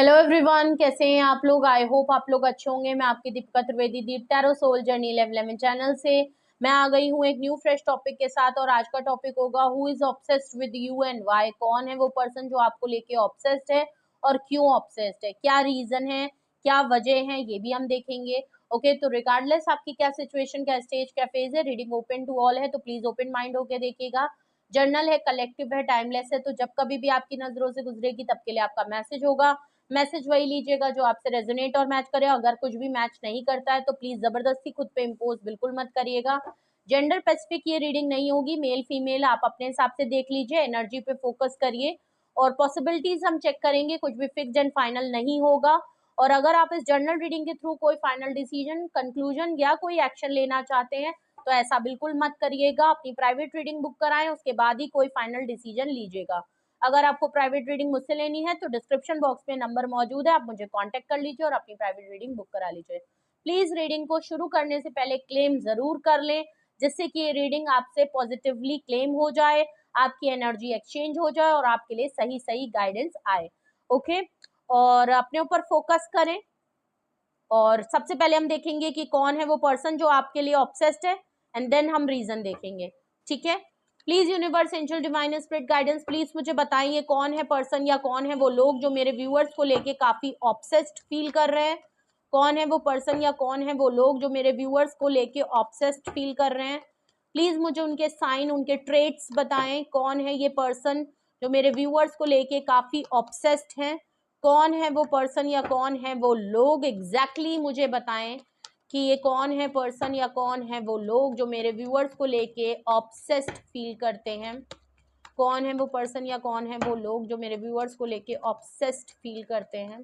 Hello everyone, कैसे हैं आप लोग। आई होप आप लोग अच्छे होंगे। मैं आपकी दीपिका त्रिवेदी दी टैरो सोल जर्नी 11 चैनल से मैं आ गई हूँ एक न्यू फ्रेश टॉपिक के साथ। और आज का टॉपिक होगा who is obsessed with you and why. कौन है वो पर्सन जो आपको लेके ऑब्सेस्ड है और क्यों ऑब्सेस्ड है, क्या रीजन है, क्या वजह है, ये भी हम देखेंगे। ओके, तो रिगार्डलेस आपकी क्या सिचुएशन, क्या स्टेज, क्या फेज है, रीडिंग ओपन टू ऑल है, तो प्लीज ओपन माइंड होके देखिएगा। जर्नल है, कलेक्टिव है, टाइमलेस है, तो जब कभी भी आपकी नजरों से गुजरेगी तब के लिए आपका मैसेज होगा। मैसेज वही लीजिएगा जो आपसे रेजोनेट और मैच करे। अगर कुछ भी मैच नहीं करता है तो प्लीज जबरदस्ती खुद पे इम्पोज बिल्कुल मत करिएगा। जेंडर स्पेसिफिक ये रीडिंग नहीं होगी, मेल फीमेल आप अपने हिसाब से देख लीजिए, एनर्जी पे फोकस करिए और पॉसिबिलिटीज हम चेक करेंगे, कुछ भी फिक्स्ड एंड फाइनल नहीं होगा। और अगर आप इस जर्नल रीडिंग के थ्रू कोई फाइनल डिसीजन, कंक्लूजन या कोई एक्शन लेना चाहते हैं तो ऐसा बिल्कुल मत करिएगा। अपनी प्राइवेट रीडिंग बुक कराएं, उसके बाद ही कोई फाइनल डिसीजन लीजिएगा। अगर आपको प्राइवेट रीडिंग मुझसे लेनी है तो डिस्क्रिप्शन बॉक्स में नंबर मौजूद है, आप मुझे कांटेक्ट कर लीजिए और अपनी प्राइवेट रीडिंग बुक करा लीजिए। प्लीज रीडिंग को शुरू करने से पहले क्लेम जरूर कर लें, जिससे कि ये रीडिंग आपसे पॉजिटिवली क्लेम हो जाए, आपकी एनर्जी एक्सचेंज हो जाए और आपके लिए सही सही गाइडेंस आए। ओके, और अपने ऊपर फोकस करें। और सबसे पहले हम देखेंगे कि कौन है वो पर्सन जो आपके लिए ऑब्सेस्ड है, एंड देन हम रीजन देखेंगे। ठीक है, please universe, angel, divine spirit guidance, please मुझे बताइए कौन है पर्सन या कौन है वो लोग जो मेरे व्यूअर्स को लेके काफी ऑब्सेस्ड फील कर रहे हैं। कौन है वो पर्सन या कौन है वो लोग जो मेरे व्यूअर्स को लेके ऑब्सेस्ड फील कर रहे हैं। प्लीज मुझे उनके साइन, उनके ट्रेट्स बताएं। कौन है ये पर्सन जो मेरे व्यूअर्स को लेके काफी ऑब्सेस्ड हैं। कौन है वो पर्सन या कौन है वो लोग, एग्जैक्टली मुझे बताएं कि ये कौन है पर्सन या कौन है वो लोग जो मेरे व्यूअर्स को लेके ऑब्सेस्ड फील करते हैं। कौन है वो पर्सन या कौन है वो लोग जो मेरे व्यूअर्स को लेके ऑब्सेस्ड फील करते हैं।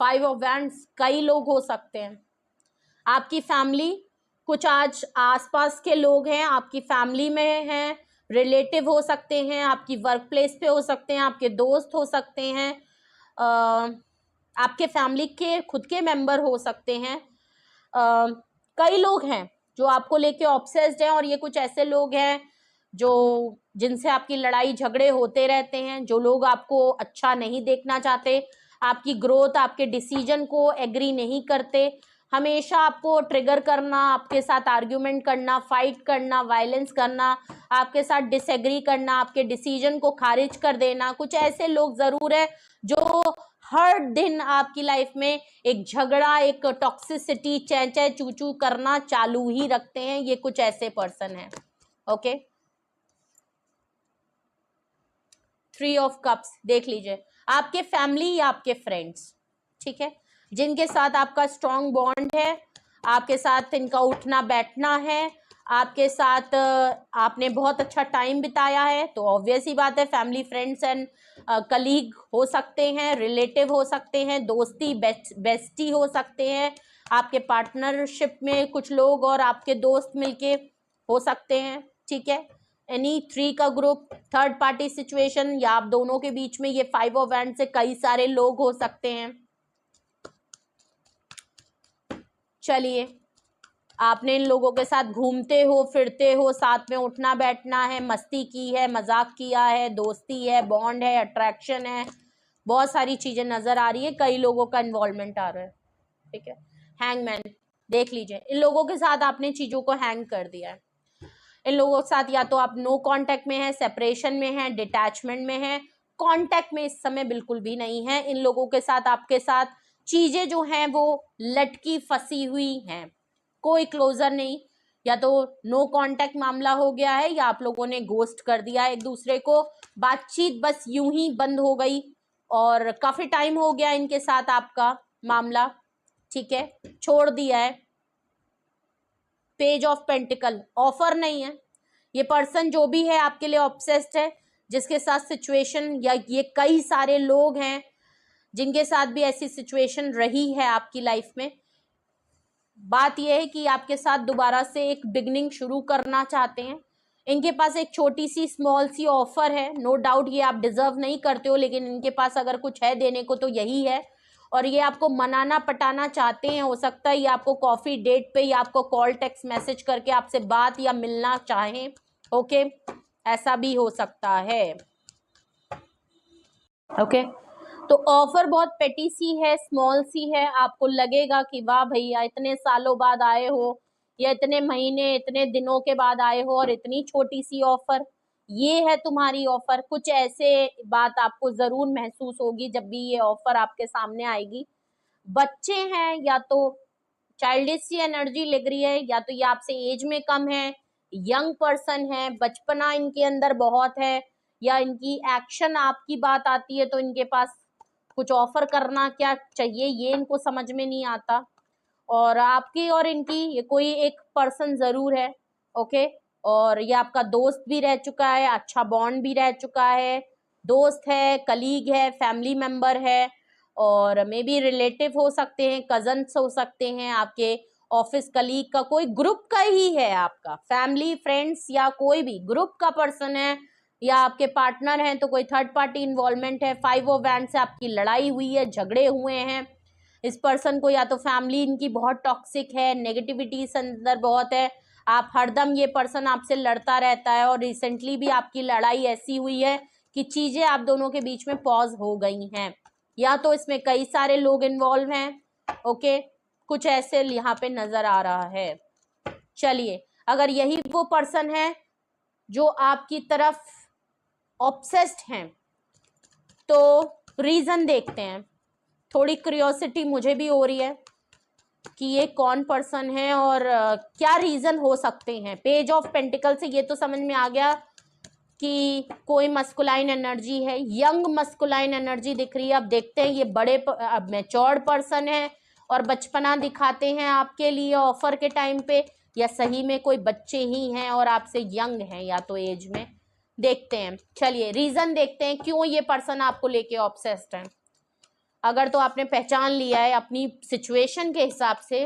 5 ऑफ वैंड्स, कई लोग हो सकते हैं, आपकी फैमिली, कुछ आज आसपास के लोग हैं, आपकी फैमिली में हैं, रिलेटिव हो सकते हैं, आपकी वर्क प्लेस पे हो सकते हैं, आपके दोस्त हो सकते हैं, आपके फैमिली के खुद के मेंबर हो सकते हैं। कई लोग हैं जो आपको लेके ऑब्सेस्ड हैं और ये कुछ ऐसे लोग हैं जो जिनसे आपकी लड़ाई झगड़े होते रहते हैं, जो लोग आपको अच्छा नहीं देखना चाहते, आपकी ग्रोथ, आपके डिसीजन को एग्री नहीं करते, हमेशा आपको ट्रिगर करना, आपके साथ आर्ग्यूमेंट करना, फाइट करना, वायलेंस करना, आपके साथ डिसएग्री करना, आपके डिसीजन को खारिज कर देना। कुछ ऐसे लोग जरूर है जो हर दिन आपकी लाइफ में एक झगड़ा, एक टॉक्सिसिटी, चै चै चू चू करना चालू ही रखते हैं। ये कुछ ऐसे पर्सन हैं। ओके, 3 ऑफ कप्स देख लीजिए, आपके फैमिली या आपके फ्रेंड्स, ठीक है, जिनके साथ आपका स्ट्रॉन्ग बॉन्ड है, आपके साथ इनका उठना बैठना है, आपके साथ आपने बहुत अच्छा टाइम बिताया है, तो ऑब्वियस ही बात है फैमिली, फ्रेंड्स एंड कलीग हो सकते हैं, रिलेटिव हो सकते हैं, दोस्ती बेस्टी हो सकते हैं, आपके पार्टनरशिप में कुछ लोग और आपके दोस्त मिलके हो सकते हैं। ठीक है, एनी 3 का ग्रुप, थर्ड पार्टी सिचुएशन या आप दोनों के बीच में ये 5 ऑफ वैंड्स से कई सारे लोग हो सकते हैं। चलिए, आपने इन लोगों के साथ घूमते हो, फिरते हो, साथ में उठना बैठना है, मस्ती की है, मजाक किया है, दोस्ती है, बॉन्ड है, अट्रैक्शन है, बहुत सारी चीजें नजर आ रही है, कई लोगों का इन्वॉल्वमेंट आ रहा है। ठीक है, हैंगमैन देख लीजिए, इन लोगों के साथ आपने चीजों को हैंग कर दिया है। इन लोगों के साथ या तो आप नो कांटेक्ट में है, सेपरेशन में है, डिटैचमेंट में है, कांटेक्ट में इस समय बिल्कुल भी नहीं है। इन लोगों के साथ आपके साथ चीजें जो हैं वो लटकी फंसी हुई हैं, कोई क्लोजर नहीं, या तो नो कांटेक्ट मामला हो गया है या आप लोगों ने गोस्ट कर दिया एक दूसरे को, बातचीत बस यूं ही बंद हो गई और काफी टाइम हो गया इनके साथ आपका मामला, ठीक है, छोड़ दिया है। पेज ऑफ पेंटिकल, ऑफर नहीं है। ये पर्सन जो भी है आपके लिए ऑब्सेस्ड है, जिसके साथ सिचुएशन या ये कई सारे लोग हैं जिनके साथ भी ऐसी सिचुएशन रही है आपकी लाइफ में। बात यह है कि आपके साथ दोबारा से एक बिगनिंग शुरू करना चाहते हैं। इनके पास एक छोटी सी स्मॉल सी ऑफर है, नो डाउट ये आप डिजर्व नहीं करते हो, लेकिन इनके पास अगर कुछ है देने को तो यही है, और ये आपको मनाना पटाना चाहते हैं। हो सकता है ये आपको कॉफी डेट पे या आपको कॉल टेक्स्ट मैसेज करके आपसे बात या मिलना चाहें। ओके, ऐसा भी हो सकता है। ओके, तो ऑफर बहुत पेटी सी है, स्मॉल सी है। आपको लगेगा कि वाह भैया इतने सालों बाद आए हो, या इतने महीने इतने दिनों के बाद आए हो और इतनी छोटी सी ऑफर, ये है तुम्हारी ऑफर। कुछ ऐसे बात आपको जरूर महसूस होगी जब भी ये ऑफर आपके सामने आएगी। बच्चे हैं या तो चाइल्डिश सी एनर्जी लग रही है, या तो ये आपसे एज में कम है, यंग पर्सन है, बचपना इनके अंदर बहुत है, या इनकी एक्शन आपकी बात आती है तो इनके पास कुछ ऑफर करना क्या चाहिए ये इनको समझ में नहीं आता। और आपकी और इनकी ये कोई एक पर्सन जरूर है। ओके, और ये आपका दोस्त भी रह चुका है, अच्छा बॉन्ड भी रह चुका है, दोस्त है, कलीग है, फैमिली मेंबर है, और मे बी रिलेटिव हो सकते हैं, कजन्स हो सकते हैं, आपके ऑफिस कलीग का कोई ग्रुप का ही है, आपका फैमिली फ्रेंड्स या कोई भी ग्रुप का पर्सन है, या आपके पार्टनर हैं तो कोई थर्ड पार्टी इन्वॉल्वमेंट है। 5 ऑफ वैंड से आपकी लड़ाई हुई है, झगड़े हुए हैं। इस पर्सन को या तो फैमिली इनकी बहुत टॉक्सिक है, नेगेटिविटी इस अंदर बहुत है, आप हरदम ये पर्सन आपसे लड़ता रहता है, और रिसेंटली भी आपकी लड़ाई ऐसी हुई है कि चीजें आप दोनों के बीच में पॉज हो गई हैं, या तो इसमें कई सारे लोग इन्वॉल्व हैं। ओके, कुछ ऐसे यहाँ पे नजर आ रहा है। चलिए, अगर यही वो पर्सन है जो आपकी तरफ ऑब्सेस्ड हैं, तो रीजन देखते हैं। थोड़ी क्यूरियोसिटी मुझे भी हो रही है कि ये कौन पर्सन है और क्या रीजन हो सकते हैं। पेज ऑफ पेंटिकल से ये तो समझ में आ गया कि कोई मस्कुलाइन एनर्जी है, यंग मस्कुलाइन एनर्जी दिख रही है। अब देखते हैं ये बड़े मैच्योर्ड पर्सन है और बचपना दिखाते हैं आपके लिए ऑफर के टाइम पे, या सही में कोई बच्चे ही हैं और आपसे यंग हैं या तो एज में। देखते हैं, चलिए रीजन देखते हैं क्यों ये पर्सन आपको लेके ऑब्सेस्ड है। अगर तो आपने पहचान लिया है अपनी सिचुएशन के हिसाब से,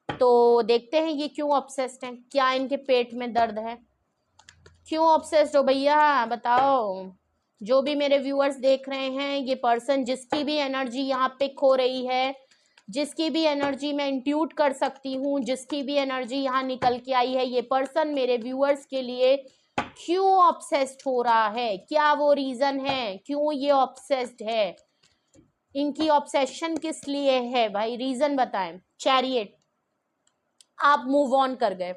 तो देखते हैं ये क्यों ऑब्सेस्ड हैं। क्या इनके पेट में दर्द है, क्यों ऑब्सेस्ड हो भैया, बताओ। जो भी मेरे व्यूअर्स देख रहे हैं, ये पर्सन जिसकी भी एनर्जी यहाँ पे खो रही है, जिसकी भी एनर्जी मैं इंट्यूट कर सकती हूँ, जिसकी भी एनर्जी यहाँ निकल के आई है, ये पर्सन मेरे व्यूअर्स के लिए क्यों ऑब्सेस्ड हो रहा है, क्या वो रीजन है क्यों ये ऑब्सेस्ड है, इनकी ऑब्सेशन किस लिए है भाई, रीजन बताएं। चैरियट, आप मूव ऑन कर गए।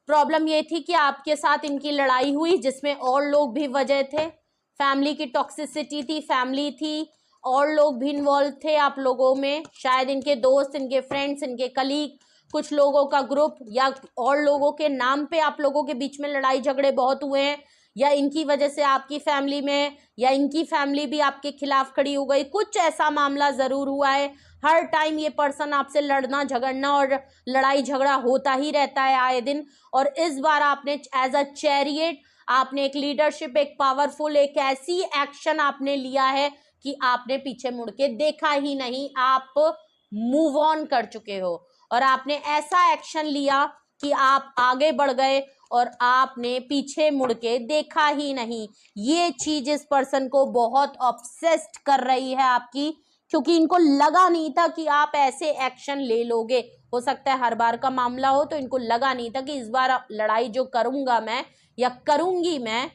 प्रॉब्लम ये थी कि आपके साथ इनकी लड़ाई हुई जिसमें और लोग भी वजह थे, फैमिली की टॉक्सिसिटी थी, फैमिली थी, और लोग भी इन्वॉल्व थे आप लोगों में, शायद इनके दोस्त, इनके फ्रेंड्स, इनके कलीग, कुछ लोगों का ग्रुप, या और लोगों के नाम पे आप लोगों के बीच में लड़ाई झगड़े बहुत हुए हैं, या इनकी वजह से आपकी फैमिली में, या इनकी फैमिली भी आपके खिलाफ खड़ी हो गई, कुछ ऐसा मामला जरूर हुआ है। हर टाइम ये पर्सन आपसे लड़ना झगड़ना और लड़ाई झगड़ा होता ही रहता है आए दिन। और इस बार आपने एज अ चैरियट, आपने एक लीडरशिप, एक पावरफुल, एक ऐसी एक्शन आपने लिया है कि आपने पीछे मुड़ के देखा ही नहीं, आप मूव ऑन कर चुके हो, और आपने ऐसा एक्शन लिया कि आप आगे बढ़ गए और आपने पीछे मुड़ के देखा ही नहीं। ये चीज इस पर्सन को बहुत ऑब्सेस्ड कर रही है आपकी, क्योंकि इनको लगा नहीं था कि आप ऐसे एक्शन ले लोगे। हो सकता है हर बार का मामला हो, तो इनको लगा नहीं था कि इस बार लड़ाई जो करूंगा मैं या करूंगी मैं,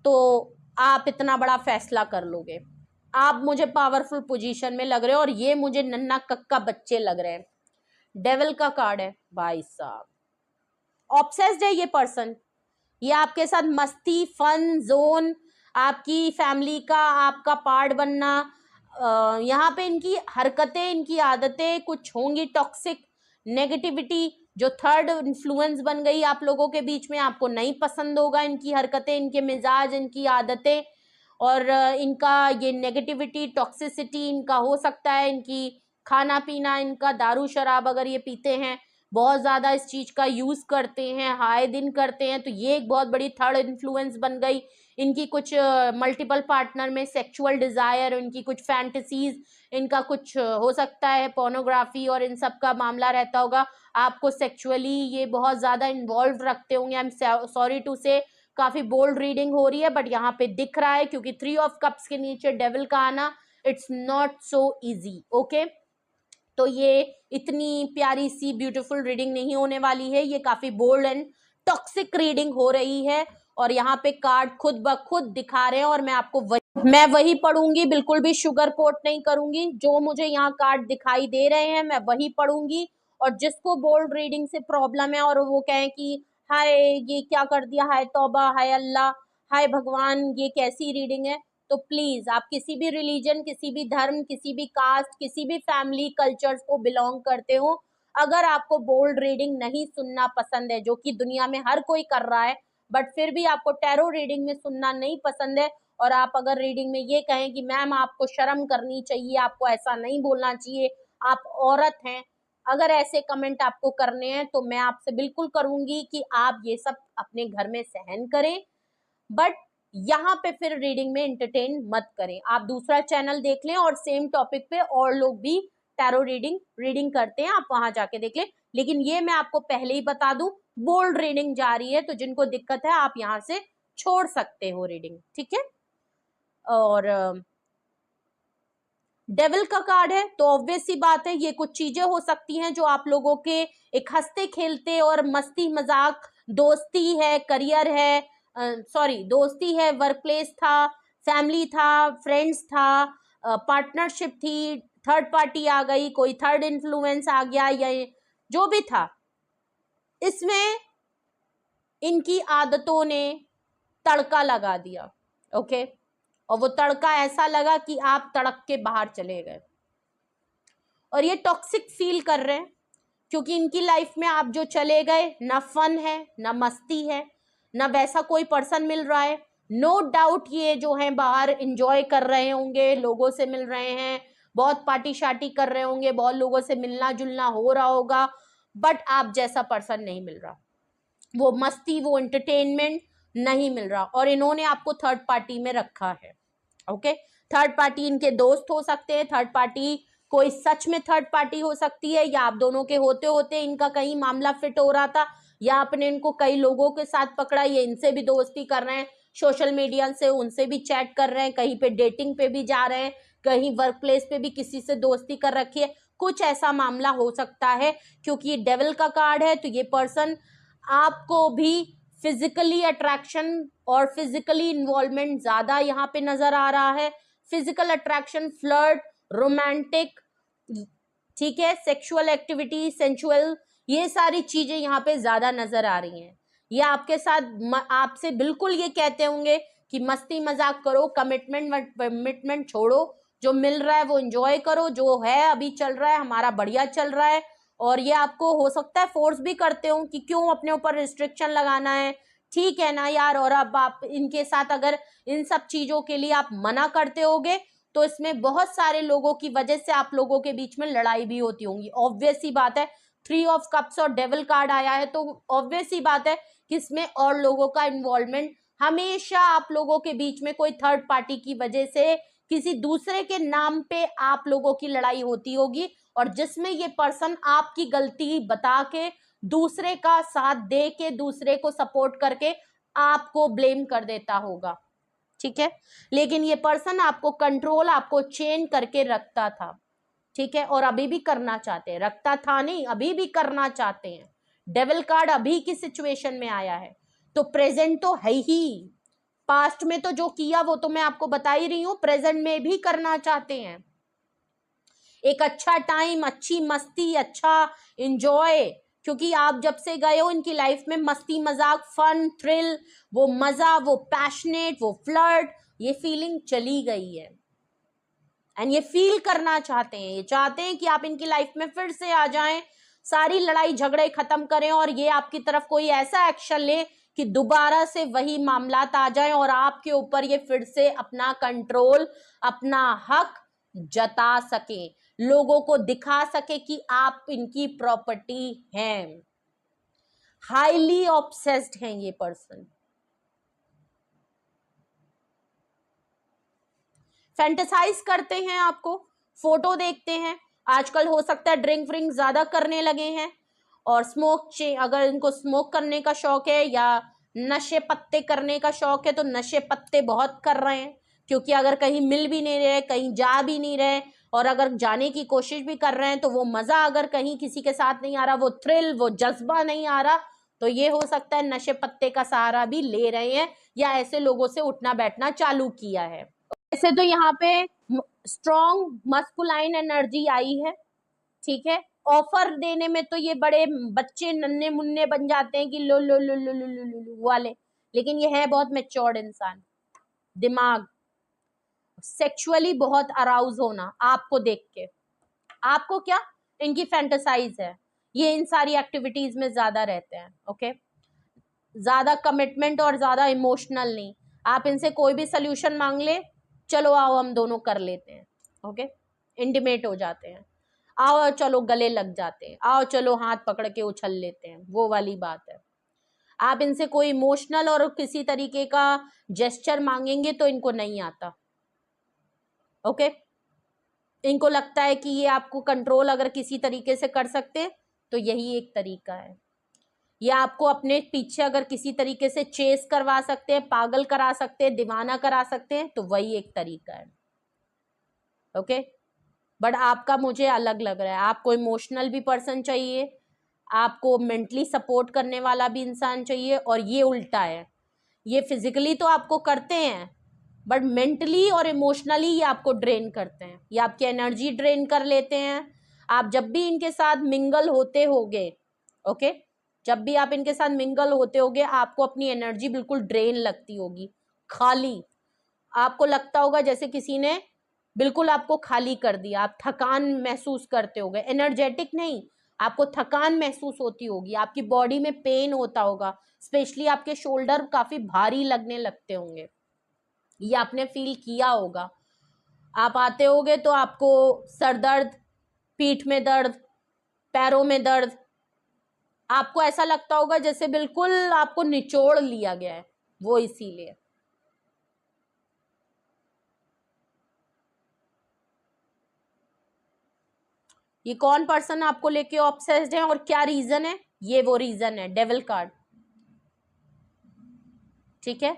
तो आप इतना बड़ा फैसला कर लोगे। आप मुझे पावरफुल पोजीशन में लग रहे हो और ये मुझे नन्ना कक्का बच्चे लग रहे हैं। डेविल का कार्ड है भाई साहब, ऑब्सेस्ड है ये पर्सन। ये आपके साथ मस्ती, फन जोन, आपकी फैमिली का आपका पार्ट बनना, यहाँ पे इनकी हरकतें, इनकी आदतें कुछ होंगी टॉक्सिक, नेगेटिविटी जो थर्ड इन्फ्लुएंस बन गई आप लोगों के बीच में, आपको नहीं पसंद होगा इनकी हरकतें, इनके मिजाज, इनकी आदतें, और इनका ये नेगेटिविटी, टॉक्सिसिटी इनका हो सकता है, इनकी खाना पीना, इनका दारू शराब अगर ये पीते हैं, बहुत ज़्यादा इस चीज़ का यूज़ करते हैं, आए दिन करते हैं, तो ये एक बहुत बड़ी थर्ड इन्फ्लुएंस बन गई। इनकी कुछ मल्टीपल पार्टनर में सेक्सुअल डिज़ायर, इनकी कुछ फैंटेसीज, इनका कुछ हो सकता है पोर्नोग्राफी और इन सब का मामला रहता होगा। आपको सेक्सुअली ये बहुत ज़्यादा इन्वॉल्व रखते होंगे। आई एम सॉरी टू से, काफ़ी बोल्ड रीडिंग हो रही है, बट यहाँ पे दिख रहा है क्योंकि 3 ऑफ कप्स के नीचे डेविल का आना, it's not so easy. Okay, तो ये इतनी प्यारी सी ब्यूटीफुल रीडिंग नहीं होने वाली है, ये काफी बोल्ड एंड टॉक्सिक रीडिंग हो रही है। और यहाँ पे कार्ड खुद ब खुद दिखा रहे हैं और मैं वही पढ़ूंगी, बिल्कुल भी शुगर कोट नहीं करूंगी। जो मुझे यहाँ कार्ड दिखाई दे रहे हैं मैं वही पढ़ूंगी। और जिसको बोल्ड रीडिंग से प्रॉब्लम है और वो कहें कि हाय ये क्या कर दिया, हाय तौबा, हाय अल्लाह, हाय भगवान, ये कैसी रीडिंग है, तो प्लीज आप किसी भी रिलीजन, किसी भी धर्म, किसी भी कास्ट, किसी भी फैमिली कल्चर्स को बिलोंग करते हो, अगर आपको बोल्ड रीडिंग नहीं सुनना पसंद है, जो कि दुनिया में हर कोई कर रहा है, बट फिर भी आपको टैरो रीडिंग में सुनना नहीं पसंद है, और आप अगर रीडिंग में ये कहें कि मैम आपको शर्म करनी चाहिए, आपको ऐसा नहीं बोलना चाहिए, आप औरत हैं, अगर ऐसे कमेंट आपको करने हैं तो मैं आपसे बिल्कुल करूंगी कि आप ये सब अपने घर में सहन करें, बट यहाँ पे फिर रीडिंग में एंटरटेन मत करें। आप दूसरा चैनल देख लें और सेम टॉपिक पे और लोग भी टैरो रीडिंग करते हैं, आप वहां जाके देख लें। लेकिन ये मैं आपको पहले ही बता दूं, बोल्ड रीडिंग जा रही है, तो जिनको दिक्कत है आप यहाँ से छोड़ सकते हो रीडिंग, ठीक है। और डेविल का कार्ड है तो ऑब्वियस सी बात है, ये कुछ चीजें हो सकती हैं जो आप लोगों के एक हंसते खेलते और मस्ती मजाक, दोस्ती है, करियर है, दोस्ती है, वर्क प्लेस था, फैमिली था, फ्रेंड्स था, पार्टनरशिप थी, थर्ड पार्टी आ गई, कोई थर्ड इन्फ्लुएंस आ गया, या जो भी था, इसमें इनकी आदतों ने तड़का लगा दिया, ओके। और वो तड़का ऐसा लगा कि आप तड़क के बाहर चले गए और ये टॉक्सिक फील कर रहे हैं, क्योंकि इनकी लाइफ में आप जो चले गए, ना फन है, ना मस्ती है, ना वैसा कोई पर्सन मिल रहा है। नो डाउट ये जो है बाहर एंजॉय कर रहे होंगे, लोगों से मिल रहे हैं, बहुत पार्टी शार्टी कर रहे होंगे, बहुत लोगों से मिलना जुलना हो रहा होगा, बट आप जैसा पर्सन नहीं मिल रहा, वो मस्ती, वो एंटरटेनमेंट नहीं मिल रहा, और इन्होंने आपको थर्ड पार्टी में रखा है, ओके। थर्ड पार्टी इनके दोस्त हो सकते हैं, थर्ड पार्टी कोई सच में थर्ड पार्टी हो सकती है, या आप दोनों के होते होते इनका कहीं मामला फिट हो रहा था, या आपने इनको कई लोगों के साथ पकड़ा, ये इनसे भी दोस्ती कर रहे हैं, सोशल मीडिया से उनसे भी चैट कर रहे हैं, कहीं पे डेटिंग पे भी जा रहे हैं, कहीं वर्क प्लेस पे भी किसी से दोस्ती कर रखी है, कुछ ऐसा मामला हो सकता है। क्योंकि ये डेविल का कार्ड है तो ये पर्सन आपको भी फिजिकली अट्रैक्शन और फिजिकली इन्वॉल्वमेंट ज्यादा यहाँ पे नजर आ रहा है, फिजिकल अट्रैक्शन, फ्लर्ट, रोमांटिक, ठीक है, सेक्सुअल एक्टिविटी, सेंसुअल, ये सारी चीजें यहाँ पे ज्यादा नजर आ रही हैं। ये आपके साथ आपसे बिल्कुल ये कहते होंगे कि मस्ती मजाक करो, कमिटमेंट छोड़ो, जो मिल रहा है वो एंजॉय करो, जो है अभी चल रहा है हमारा बढ़िया चल रहा है। और ये आपको हो सकता है फोर्स भी करते हो कि क्यों अपने ऊपर रिस्ट्रिक्शन लगाना है, ठीक है ना यार। और अब आप इनके साथ अगर इन सब चीजों के लिए आप मना करते होगे तो इसमें बहुत सारे लोगों की वजह से आप लोगों के बीच में लड़ाई भी होती होंगी, ऑब्वियस सी बात है। 3 ऑफ कप्स और डेविल कार्ड आया है तो ऑब्वियस सी बात है कि इसमें और लोगों का इन्वॉल्वमेंट, हमेशा आप लोगों के बीच में कोई थर्ड पार्टी की वजह से किसी दूसरे के नाम पे आप लोगों की लड़ाई होती होगी, और जिसमें ये पर्सन आपकी गलती बता के, दूसरे का साथ दे के, दूसरे को सपोर्ट करके आपको ब्लेम कर देता होगा, ठीक है। लेकिन ये पर्सन आपको कंट्रोल, आपको चेन करके रखता था, ठीक है, और अभी भी करना चाहते हैं, रखता था नहीं, अभी भी करना चाहते हैं। डेविल कार्ड अभी की सिचुएशन में आया है तो प्रेजेंट तो है ही, पास्ट में तो जो किया वो तो मैं आपको बता ही रही हूं, प्रेजेंट में भी करना चाहते हैं। एक अच्छा टाइम, अच्छी मस्ती, अच्छा एंजॉय, क्योंकि आप जब से गए हो इनकी लाइफ में मस्ती मजाक, फन, थ्रिल, वो मजा, वो पैशनेट, वो फ्लर्ट, ये फीलिंग चली गई है एंड ये फील करना चाहते हैं, ये चाहते हैं कि आप इनकी लाइफ में फिर से आ जाएं, सारी लड़ाई झगड़े खत्म करें और ये आपकी तरफ कोई ऐसा एक्शन ले कि दोबारा से वही मामलात आ जाएं और आपके ऊपर ये फिर से अपना कंट्रोल, अपना हक जता सके, लोगों को दिखा सके कि आप इनकी प्रॉपर्टी हैं। हाईली ऑब्सेस्ड हैं ये पर्सन, फैंटेसाइज करते हैं, आपको फोटो देखते हैं, आजकल हो सकता है ड्रिंक व्रिंक ज्यादा करने लगे हैं, और स्मोक, अगर इनको स्मोक करने का शौक है या नशे पत्ते करने का शौक है तो नशे पत्ते बहुत कर रहे हैं, क्योंकि अगर कहीं मिल भी नहीं रहे, कहीं जा भी नहीं रहे, और अगर जाने की कोशिश भी कर रहे हैं तो वो मजा अगर कहीं किसी के साथ नहीं आ रहा, वो थ्रिल, वो जज्बा नहीं आ रहा, तो ये हो सकता है नशे पत्ते का सहारा भी ले रहे हैं या ऐसे लोगों से उठना बैठना चालू किया है। ऐसे तो यहाँ पे स्ट्रॉन्ग मस्कुलाइन एनर्जी आई है, ठीक है। ऑफर देने में तो ये बड़े बच्चे नन्हे मुन्ने बन जाते हैं कि लो लो लो लो लो लो लो लो वाले, लेकिन ये है बहुत मैच्योर्ड इंसान। दिमाग, सेक्सुअली बहुत अराउज होना आपको देख के, आपको क्या इनकी फैंटेसाइज है, ये इन सारी एक्टिविटीज में ज्यादा रहते हैं। ओके, ज्यादा कमिटमेंट और ज्यादा इमोशनल नहीं। आप इनसे कोई भी सोल्यूशन मांग ले, चलो आओ हम दोनों कर लेते हैं। ओके, इंटीमेट हो जाते हैं, आओ चलो गले लग जाते हैं, आओ चलो हाथ पकड़ के उछल लेते हैं, वो वाली बात है। आप इनसे कोई इमोशनल और किसी तरीके का जेस्चर मांगेंगे तो इनको नहीं आता। ओके, इनको लगता है कि ये आपको कंट्रोल अगर किसी तरीके से कर सकते हैं तो यही एक तरीका है। ये आपको अपने पीछे अगर किसी तरीके से चेस करवा सकते हैं, पागल करा सकते हैं, दीवाना करा सकते हैं, तो वही एक तरीका है। ओके, बट आपका मुझे अलग लग रहा है। आपको इमोशनल भी पर्सन चाहिए, आपको मेंटली सपोर्ट करने वाला भी इंसान चाहिए, और ये उल्टा है। ये फिजिकली तो आपको करते हैं बट मेंटली और इमोशनली ये आपको ड्रेन करते हैं, ये आपकी एनर्जी ड्रेन कर लेते हैं। आप जब भी इनके साथ मिंगल होते होगे, ओके, जब भी आप इनके साथ मिंगल होते होगे आपको अपनी एनर्जी बिल्कुल ड्रेन लगती होगी, खाली। आपको लगता होगा जैसे किसी ने बिल्कुल आपको खाली कर दिया, आप थकान महसूस करते होगे, एनर्जेटिक नहीं, आपको थकान महसूस होती होगी, आपकी बॉडी में पेन होता होगा, स्पेशली आपके शोल्डर काफी भारी लगने लगते होंगे, ये आपने फील किया होगा। आप आते होगे तो आपको सर दर्द, पीठ में दर्द, पैरों में दर्द, आपको ऐसा लगता होगा जैसे बिल्कुल आपको निचोड़ लिया गया है, वो इसीलिए। ये कौन पर्सन आपको लेके ऑब्सेस्ड है और क्या रीजन है, ये वो रीजन है, डेविल कार्ड, ठीक है।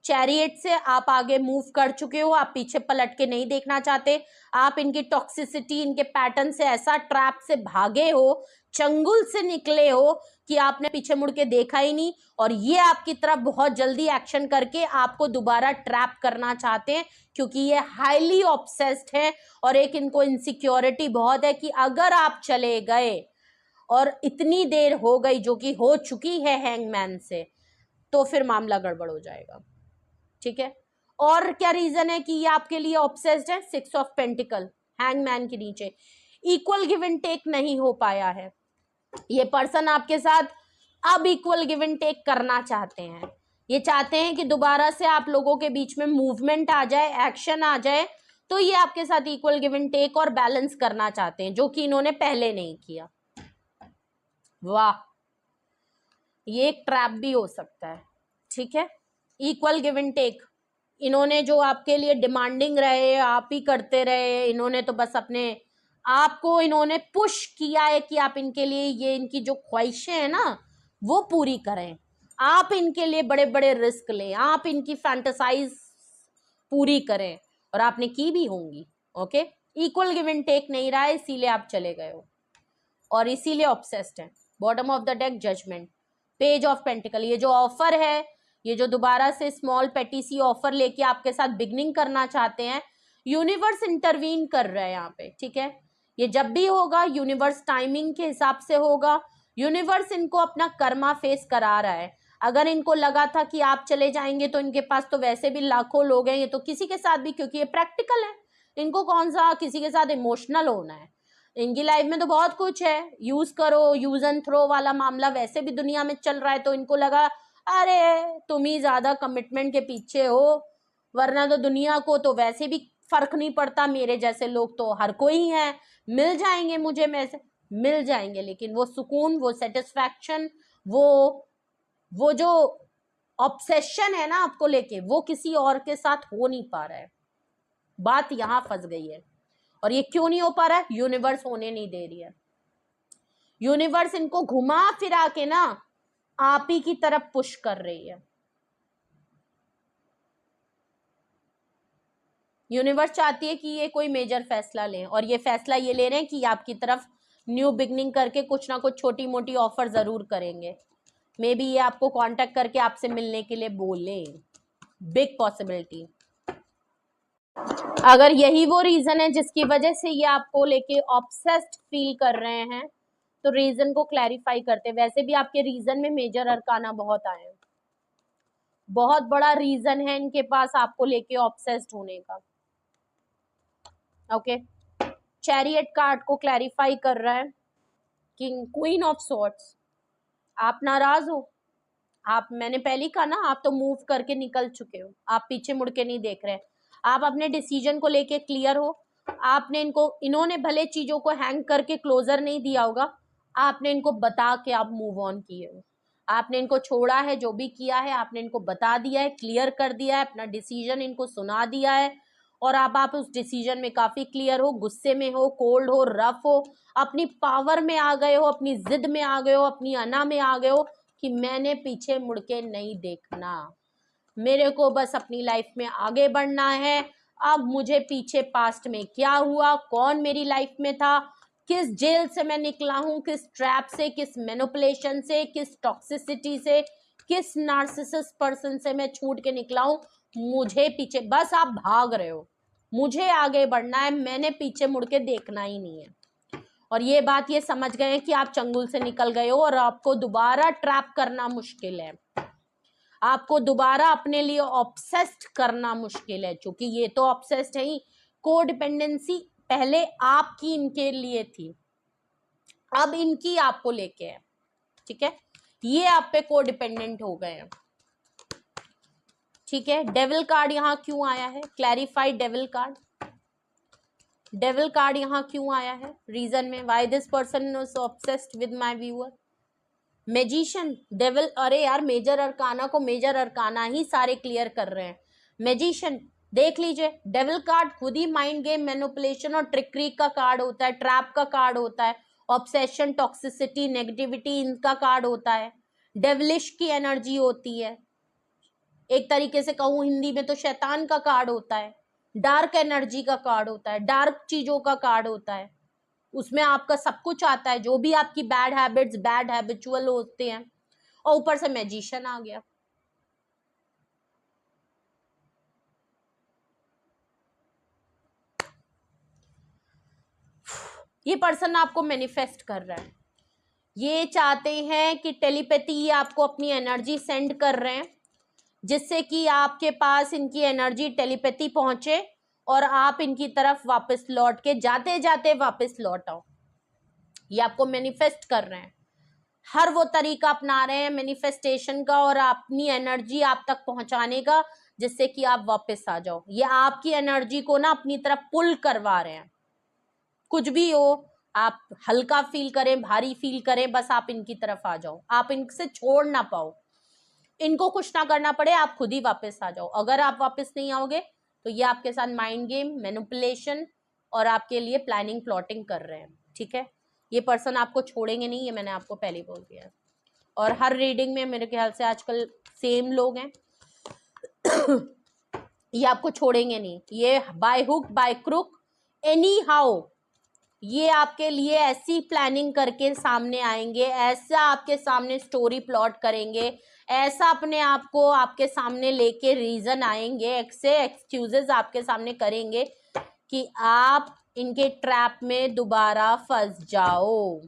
चैरियट से आप आगे मूव कर चुके हो, आप पीछे पलट के नहीं देखना चाहते, आप इनकी टॉक्सिसिटी, इनके पैटर्न से, ऐसा ट्रैप से भागे हो, चंगुल से निकले हो कि आपने पीछे मुड़ के देखा ही नहीं, और ये आपकी तरफ बहुत जल्दी एक्शन करके आपको दोबारा ट्रैप करना चाहते हैं, क्योंकि ये हाईली ऑब्सेस्ड है और एक इनको इनसिक्योरिटी बहुत है कि अगर आप चले गए और इतनी देर हो गई, जो कि हो चुकी है हैंगमैन से, तो फिर मामला गड़बड़ हो जाएगा, ठीक है। और क्या रीजन है कि ये आपके लिए ऑब्सेस्ड है, 6 ऑफ पेंटिकल, हैंगमैन के नीचे इक्वल गिव एंड टेक नहीं हो पाया है। ये पर्सन आपके साथ अब इक्वल गिव एंड टेक करना चाहते हैं, ये चाहते हैं कि दोबारा से आप लोगों के बीच में मूवमेंट आ जाए, एक्शन आ जाए, तो ये आपके साथ इक्वल गिव एंड टेक और बैलेंस करना चाहते हैं, जो कि इन्होंने पहले नहीं किया। वाह, ये एक ट्रैप भी हो सकता है, ठीक है। इक्वल गिव एंड टेक, इन्होंने जो आपके लिए डिमांडिंग रहे, आप ही करते रहे, इन्होंने तो बस अपने आपको इन्होंने पुश किया है कि आप इनके लिए ये इनकी जो ख्वाहिशें हैं ना वो पूरी करें, आप इनके लिए बड़े बड़े रिस्क लें, आप इनकी फैंटेसाइज पूरी करें, और आपने की भी होंगी। Okay, equal give and take नहीं रहा है, इसीलिए आप चले गए हो और इसीलिए ऑब्सेस्ड है। Bottom of the deck judgement, page of pentacle, ये जो ऑफर है, ये जो दोबारा से स्मॉल पेटी सी ऑफर लेके आपके साथ बिगनिंग करना चाहते हैं, यूनिवर्स इंटरवीन कर रहा है यहाँ पे, ठीक है। ये जब भी होगा यूनिवर्स टाइमिंग के हिसाब से होगा, यूनिवर्स इनको अपना कर्मा फेस करा रहा है। अगर इनको लगा था कि आप चले जाएंगे तो इनके पास तो वैसे भी लाखों लोग हैं, ये तो किसी के साथ भी, क्योंकि ये प्रैक्टिकल है, इनको कौन सा किसी के साथ इमोशनल होना है, इनकी लाइफ में तो बहुत कुछ है, यूज करो, यूज एंड थ्रो वाला मामला वैसे भी दुनिया में चल रहा है, तो इनको लगा अरे तुम ही ज्यादा कमिटमेंट के पीछे हो, वरना तो दुनिया को तो वैसे भी फर्क नहीं पड़ता, मेरे जैसे लोग तो हर कोई है, मिल जाएंगे मुझे, में से मिल जाएंगे, लेकिन वो सुकून, वो सेटिस्फैक्शन, वो जो ऑब्सेशन है ना आपको लेके, वो किसी और के साथ हो नहीं पा रहा है। बात यहां फंस गई है, और ये क्यों नहीं हो पा रहा है, यूनिवर्स होने नहीं दे रही है। यूनिवर्स इनको घुमा फिरा के ना आप ही की तरफ पुश कर रही है। यूनिवर्स चाहती है कि ये कोई मेजर फैसला लें, और ये फैसला ये ले रहे हैं कि आपकी तरफ न्यू बिगनिंग करके कुछ ना कुछ छोटी मोटी ऑफर जरूर करेंगे, मे बी ये आपको कांटेक्ट करके आपसे मिलने के लिए बोले, बिग पॉसिबिलिटी। अगर यही वो रीजन है जिसकी वजह से ये आपको लेके ऑब्सेस्ड फील कर रहे हैं, तो रीजन को क्लैरिफाई करते। वैसे भी आपके रीजन में मेजर अरकाना बहुत आए हैं, बहुत बड़ा रीजन है इनके पास आपको लेके ऑब्सेस्ड होने का। ओके, चैरियट कार्ड को क्लैरिफाई कर रहा है, किंग क्वीन ऑफ सॉर्ड्स। आप नाराज हो, आप, मैंने पहले कहा ना, आप तो मूव करके निकल चुके हो, आप पीछे मुड़ के नहीं देख रहे। आप अपने डिसीजन को लेके क्लियर हो। आपने इन्होंने भले चीजों को हैंग करके क्लोजर नहीं दिया होगा, आपने इनको बता के आप मूव ऑन किए हो। आपने इनको छोड़ा है, जो भी किया है आपने इनको बता दिया है, क्लियर कर दिया है, अपना डिसीजन इनको सुना दिया है, और अब आप उस डिसीजन में काफी क्लियर हो, गुस्से में हो, कोल्ड हो, रफ हो, अपनी पावर में आ गए हो, अपनी जिद में आ गए हो, अपनी अना में आ गए हो कि मैंने पीछे मुड़ के नहीं देखना, मेरे को बस अपनी लाइफ में आगे बढ़ना है। अब मुझे पीछे पास्ट में क्या हुआ, कौन मेरी लाइफ में था, किस जेल से मैं निकला हूं, किस ट्रैप से, किस मैनिपुलेशन से, किस टॉक्सिसिटी से, किस नार्सिसिस्ट पर्सन से मैं छूट के निकला हूं, मुझे पीछे, बस आप भाग रहे हो, मुझे आगे बढ़ना है, मैंने पीछे मुड़ के देखना ही नहीं है। और ये बात ये समझ गए हैं कि आप चंगुल से निकल गए हो और आपको दोबारा ट्रैप करना मुश्किल है, आपको दोबारा अपने लिए ऑब्सेस्ड करना मुश्किल है, क्योंकि ये तो ऑब्सेस्ड है ही। कोडिपेंडेंसी पहले आपकी इनके लिए थी, अब इनकी आपको लेके है, ठीक है, ये आप पे कोडिपेंडेंट हो गए हैं, ठीक है। डेविल कार्ड यहाँ क्यों आया है, clarified devil card, devil card यहाँ क्यों आया है, रीजन में, why this person is obsessed with my viewer. Magician, devil, अरे यार मेजर अरकाना को मेजर अरकाना ही सारे क्लियर कर रहे हैं। मैजिशियन देख लीजिए, डेविल कार्ड खुद ही माइंड गेम, मैनिपुलेशन और ट्रिकरी का कार्ड होता है, ट्रैप का कार्ड होता है, ऑब्सेशन, टॉक्सिसिटी, नेगेटिविटी, इनका कार्ड होता है, डेविलिश की एनर्जी होती है, एक तरीके से कहूँ हिंदी में तो शैतान का कार्ड होता है, डार्क एनर्जी का कार्ड होता है, डार्क चीजों का कार्ड होता है, उसमें आपका सब कुछ आता है, जो भी आपकी बैड हैबिट्स, बैड हैबिचुअल होते हैं, और ऊपर से मैजिशियन आ गया। ये पर्सन आपको मैनिफेस्ट कर रहा है, ये चाहते हैं कि टेलीपैथी आपको अपनी एनर्जी सेंड कर रहे हैं, जिससे कि आपके पास इनकी एनर्जी टेलीपैथी पहुंचे और आप इनकी तरफ वापस लौट के, जाते जाते वापस लौट आओ। ये आपको मैनिफेस्ट कर रहे हैं, हर वो तरीका अपना रहे हैं मैनिफेस्टेशन का और अपनी एनर्जी आप तक पहुंचाने का, जिससे कि आप वापस आ जाओ। ये आपकी एनर्जी को ना अपनी तरफ पुल करवा रहे हैं, कुछ भी हो, आप हल्का फील करें, भारी फील करें, बस आप इनकी तरफ आ जाओ, आप इनसे छोड़ ना पाओ, इनको कुछ ना करना पड़े, आप खुद ही वापस आ जाओ। अगर आप वापस नहीं आओगे तो ये आपके साथ माइंड गेम, मैनिपुलेशन और आपके लिए प्लानिंग, प्लॉटिंग कर रहे हैं, ठीक है। ये पर्सन आपको छोड़ेंगे नहीं, ये मैंने आपको पहले ही बोल दिया है। और हर रीडिंग में मेरे ख्याल से आजकल सेम लोग हैं ये आपको छोड़ेंगे नहीं, ये by hook by crook anyhow ये आपके लिए ऐसी प्लानिंग करके सामने आएंगे, ऐसा आपके सामने स्टोरी प्लॉट करेंगे, ऐसा अपने आप को आपके सामने लेके रीजन आएंगे, ऐसे एक्सक्यूजेस आपके सामने करेंगे कि आप इनके ट्रैप में दोबारा फंस जाओ।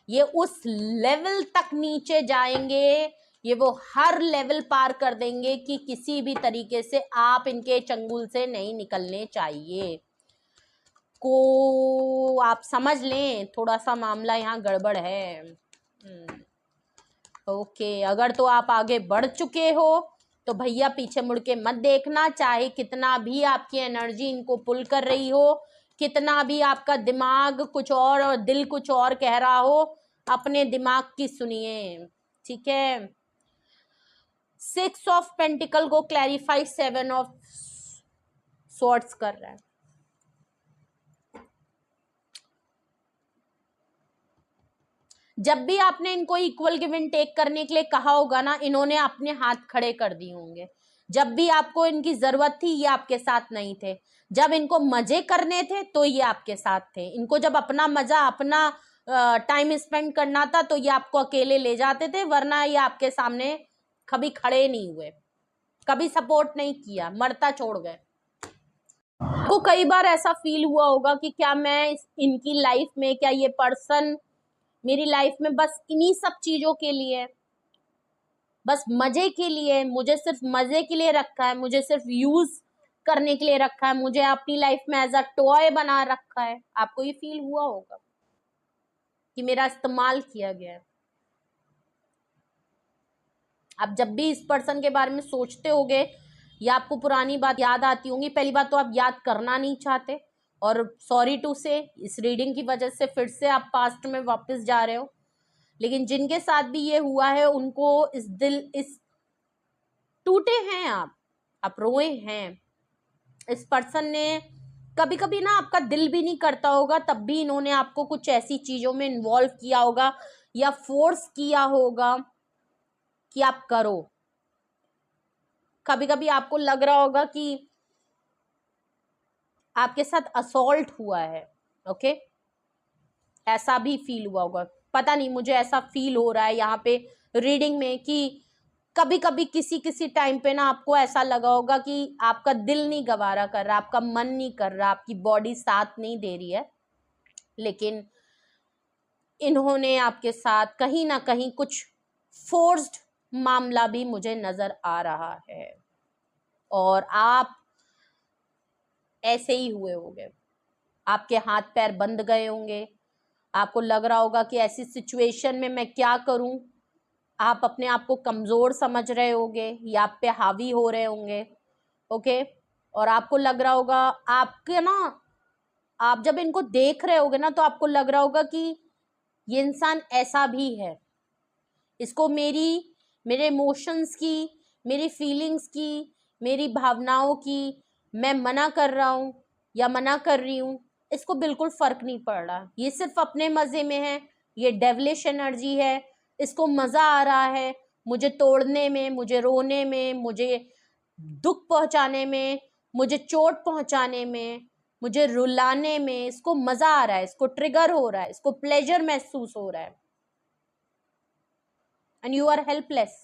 ये उस लेवल तक नीचे जाएंगे, ये वो हर लेवल पार कर देंगे कि किसी भी तरीके से आप इनके चंगुल से नहीं निकलने चाहिए। को आप समझ लें, थोड़ा सा मामला यहाँ गड़बड़ है। ओके, अगर तो आप आगे बढ़ चुके हो तो भैया पीछे मुड़ के मत देखना, चाहे कितना भी आपकी एनर्जी इनको पुल कर रही हो, कितना भी आपका दिमाग कुछ और दिल कुछ और कह रहा हो, अपने दिमाग की सुनिए, ठीक है। 6 ऑफ पेंटिकल को क्लैरिफाई 7 ऑफ स्वॉर्ड्स कर रहा है। जब भी आपने इनको इक्वल गिव एंड टेक करने के लिए कहा होगा ना, इन्होंने अपने हाथ खड़े कर दिए होंगे। जब भी आपको इनकी जरूरत थी ये आपके साथ नहीं थे, जब इनको मजे करने थे तो ये आपके साथ थे, इनको जब अपना मजा, अपना टाइम स्पेंड करना था तो ये आपको अकेले ले जाते थे, वरना ये आपके सामने कभी खड़े नहीं हुए, कभी सपोर्ट नहीं किया, मरता छोड़ गए। आपको कई बार ऐसा फील हुआ होगा कि क्या मैं इनकी लाइफ में, क्या ये पर्सन मेरी लाइफ में बस इन्हीं सब चीजों के लिए, बस मजे के लिए, मुझे सिर्फ मजे के लिए रखा है, मुझे सिर्फ यूज करने के लिए रखा है, मुझे अपनी लाइफ में एज अ टॉय बना रखा है। आपको ये फील हुआ होगा कि मेरा इस्तेमाल किया गया है। आप जब भी इस पर्सन के बारे में सोचते होगे या आपको पुरानी बात याद आती होंगी, पहली बात तो आप याद करना नहीं चाहते, और सॉरी टू से इस रीडिंग की वजह से फिर से आप पास्ट में वापस जा रहे हो। लेकिन जिनके साथ भी ये हुआ है उनको इस टूटे हैं, आप रोए हैं। इस पर्सन ने कभी कभी ना आपका दिल भी नहीं करता होगा, तब भी इन्होंने आपको कुछ ऐसी चीजों में इन्वॉल्व किया होगा या फोर्स किया होगा कि आप करो। कभी कभी आपको लग रहा होगा कि आपके साथ असॉल्ट हुआ है, ओके, ऐसा भी फील हुआ होगा। पता नहीं, मुझे ऐसा फील हो रहा है यहाँ पे रीडिंग में कि कभी कभी किसी किसी टाइम पे ना आपको ऐसा लगा होगा कि आपका दिल नहीं गवारा कर रहा, आपका मन नहीं कर रहा, आपकी बॉडी साथ नहीं दे रही है, लेकिन इन्होंने आपके साथ कहीं ना कहीं कुछ फोर्स्ड मामला भी मुझे नजर आ रहा है, और आप ऐसे ही हुए होंगे, आपके हाथ पैर बंद गए होंगे, आपको लग रहा होगा कि ऐसी सिचुएशन में मैं क्या करूं, आप अपने आप को कमजोर समझ रहे होंगे या आप पे हावी हो रहे होंगे, ओके। और आपको लग रहा होगा, आपके ना, आप जब इनको देख रहे होगे ना तो आपको लग रहा होगा कि ये इंसान ऐसा भी है, इसको मेरे इमोशंस की, मेरी फीलिंग्स की, मेरी भावनाओं की मैं मना कर रहा हूँ या मना कर रही हूँ, इसको बिल्कुल फर्क नहीं पड़ रहा, ये सिर्फ अपने मजे में है, ये डेविलिश एनर्जी है, इसको मजा आ रहा है मुझे तोड़ने में, मुझे रोने में, मुझे दुख पहुंचाने में, मुझे चोट पहुंचाने में, मुझे रुलाने में, इसको मजा आ रहा है, इसको ट्रिगर हो रहा है, इसको प्लेजर महसूस हो रहा है, एंड यू आर हेल्पलेस।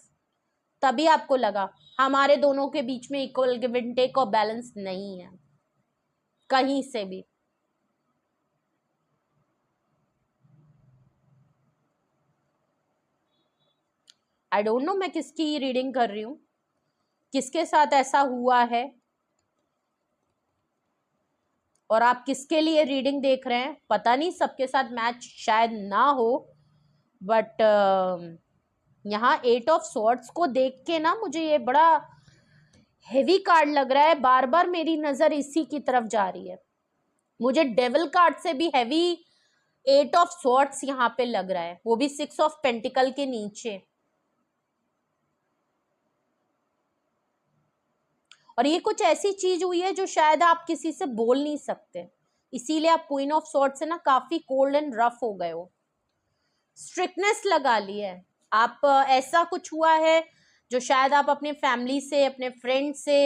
तभी आपको लगा हमारे दोनों के बीच में इक्वल गिव एंड टेक और बैलेंस नहीं है कहीं से भी। आई डोंट नो मैं किसकी रीडिंग कर रही हूं, किसके साथ ऐसा हुआ है, और आप किसके लिए रीडिंग देख रहे हैं पता नहीं, सबके साथ मैच शायद ना हो, बट यहाँ 8 ऑफ स्वॉर्ड्स को देख के ना मुझे ये बड़ा हेवी कार्ड लग रहा है, बार बार मेरी नजर इसी की तरफ जा रही है, मुझे डेविल कार्ड से भी हेवी 8 ऑफ स्वॉर्ड्स यहाँ पे लग रहा है, वो भी 6 ऑफ पेंटिकल के नीचे। और ये कुछ ऐसी चीज हुई है जो शायद आप किसी से बोल नहीं सकते, इसीलिए आप क्वीन ऑफ स्वॉर्ड्स से ना काफी कोल्ड एंड रफ हो गए हो, स्ट्रिक्टनेस लगा ली है आप। ऐसा कुछ हुआ है जो शायद आप अपने फैमिली से, अपने फ्रेंड से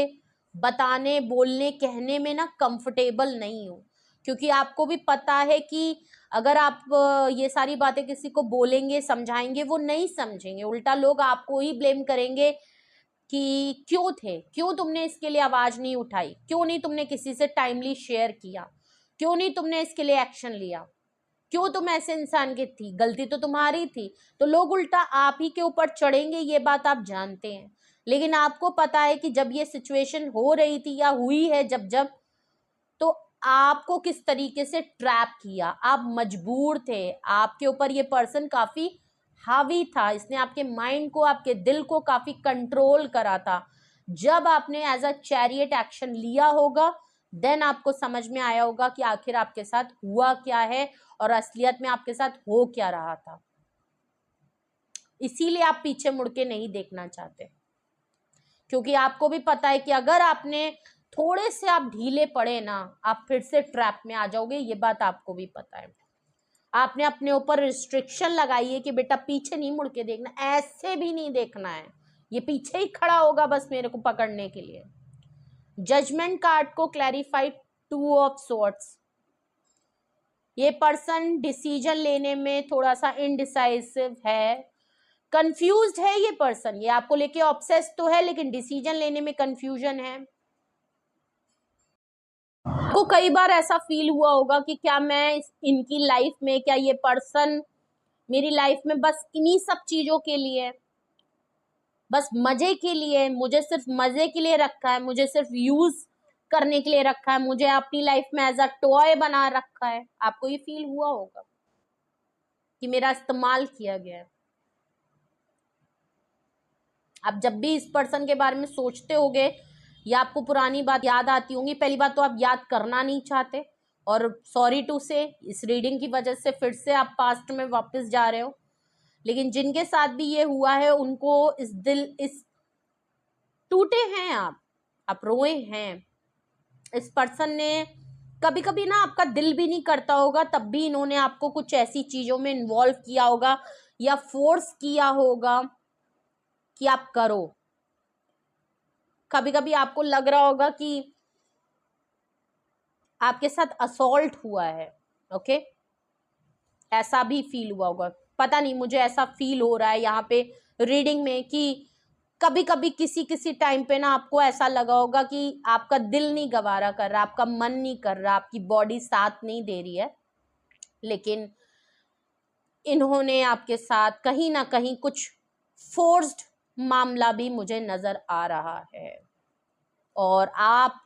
बताने, बोलने, कहने में ना कंफर्टेबल नहीं हो, क्योंकि आपको भी पता है कि अगर आप ये सारी बातें किसी को बोलेंगे, समझाएंगे, वो नहीं समझेंगे, उल्टा लोग आपको ही ब्लेम करेंगे कि क्यों तुमने इसके लिए आवाज नहीं उठाई, क्यों नहीं तुमने किसी से टाइमली शेयर किया, क्यों नहीं तुमने इसके लिए एक्शन लिया, क्यों तुम ऐसे इंसान की थी, गलती तो तुम्हारी थी। तो लोग उल्टा आप ही के ऊपर चढ़ेंगे, ये बात आप जानते हैं, लेकिन आपको पता है कि जब ये सिचुएशन हो रही थी या हुई है, जब तो आपको किस तरीके से ट्रैप किया, आप मजबूर थे, आपके ऊपर ये पर्सन काफी हावी था, इसने आपके माइंड को, आपके दिल को काफी कंट्रोल करा था। जब आपने एज अ चैरियट एक्शन लिया होगा, देन आपको समझ में आया होगा कि आखिर आपके साथ हुआ क्या है और असलियत में आपके साथ हो क्या रहा था। इसीलिए आप पीछे मुड़ के नहीं देखना चाहते, क्योंकि आपको भी पता है कि अगर आपने थोड़े से आप ढीले पड़े ना, आप फिर से ट्रैप में आ जाओगे, ये बात आपको भी पता है। आपने अपने ऊपर रिस्ट्रिक्शन लगाई है कि बेटा पीछे नहीं मुड़ के देखना, ऐसे भी नहीं देखना है, ये पीछे ही खड़ा होगा बस मेरे को पकड़ने के लिए। जजमेंट कार्ड को क्लैरिफाई 2 ऑफ स्वॉर्ड्स, ये पर्सन डिसीजन लेने में थोड़ा सा इनडिसाइसिव है, कंफ्यूज्ड है ये पर्सन। ये आपको लेके ऑब्सेस्ड तो है लेकिन डिसीजन लेने में कंफ्यूजन है। आपको कई बार ऐसा फील हुआ होगा कि क्या मैं इनकी लाइफ में, क्या ये पर्सन मेरी लाइफ में बस इन्हीं सब चीजों के लिए, बस मजे के लिए, मुझे सिर्फ मजे के लिए रखा है, मुझे सिर्फ यूज करने के लिए रखा है, मुझे अपनी लाइफ में एज अ टॉय बना रखा है। आपको ये फील हुआ होगा कि मेरा इस्तेमाल किया गया है। आप जब भी इस पर्सन के बारे में सोचते होगे या आपको पुरानी बात याद आती होंगी, पहली बात तो आप याद करना नहीं चाहते, और सॉरी टू से इस रीडिंग की वजह से फिर से आप पास्ट में वापस जा रहे हो। लेकिन जिनके साथ भी ये हुआ है उनको इस टूटे हैं आप रोए हैं। इस पर्सन ने कभी कभी ना आपका दिल भी नहीं करता होगा, तब भी इन्होंने आपको कुछ ऐसी चीजों में इन्वॉल्व किया होगा या फोर्स किया होगा कि आप करो। कभी कभी आपको लग रहा होगा कि आपके साथ असॉल्ट हुआ है, ओके, ऐसा भी फील हुआ होगा। पता नहीं, मुझे ऐसा फील हो रहा है यहाँ पे रीडिंग में कि कभी कभी किसी टाइम पे ना आपको ऐसा लगा होगा कि आपका दिल नहीं गवारा कर रहा, आपका मन नहीं कर रहा, आपकी बॉडी साथ नहीं दे रही है, लेकिन इन्होंने आपके साथ कहीं ना कहीं कुछ फोर्स्ड मामला भी मुझे नजर आ रहा है, और आप